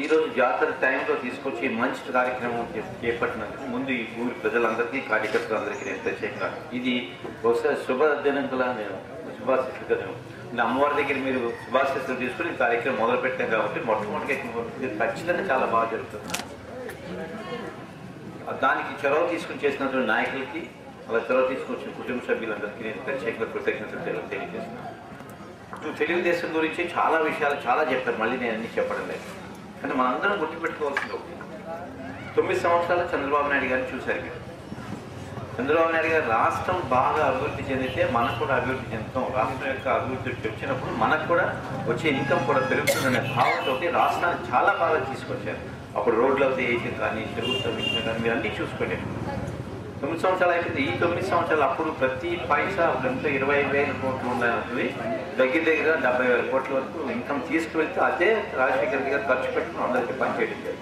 ఈరోజు జాతర టైంలో తీసుకొచ్చి మంచి కార్యక్రమం చేపట్టినందుకు ముందు ఈ ఊరి ప్రజలందరికీ కార్యకర్తలందరికీ నేను ప్రత్యేకంగా ఇది బహుశా శుభదినంగా నేను శుభాశిస్తుగా నేను అమ్మవారి దగ్గర మీరు శుభాశిస్తులు తీసుకుని కార్యక్రమం మొదలుపెట్టాం కాబట్టి మొట్టమొదటిగా ఖచ్చితంగా చాలా బాగా జరుగుతుంది. దానికి చొరవ తీసుకుని చేసినటువంటి నాయకులకి అలా చొరవ తీసుకొచ్చిన కుటుంబ సభ్యులందరికీ నేను ప్రత్యేకంగా కృతజ్ఞతలు తెలియజేస్తున్నాను. తెలుగుదేశం గురించి చాలా విషయాలు చాలా చెప్పారు, మళ్ళీ నేను అన్ని చెప్పడం లేదు. కానీ మనందరం గుర్తుపెట్టుకోవాల్సింది ఒకటి, 9 సంవత్సరాలు చంద్రబాబు నాయుడు గారిని చూశారు మీరు. చంద్రబాబు నాయుడు గారు రాష్ట్రం బాగా అభివృద్ధి చెందితే మనకు కూడా అభివృద్ధి చెందుతాం, రాష్ట్రం యొక్క అభివృద్ధి వచ్చినప్పుడు మనకు కూడా వచ్చే ఇన్కమ్ కూడా పెరుగుతుందనే భావంతో రాష్ట్రాన్ని చాలా బాగా తీసుకొచ్చారు. అప్పుడు రోడ్లు అవుతాయి వేసింది కానీ, చెరువులు తవ్వించిన కానీ మీరు అన్నీ చూసుకోండి. 9 సంవత్సరాలు అయిపోయింది. ఈ 9 సంవత్సరాలు అప్పుడు ప్రతి పైసా అప్పుడంతా 25,000 కోట్లు ఉన్నది దగ్గర 70,000 కోట్ల వరకు ఇన్కమ్ తీసుకువెళ్తే అదే రాజశేఖర్ గారు ఖర్చు పెట్టుకుని అందరికీ పనిచేయడం.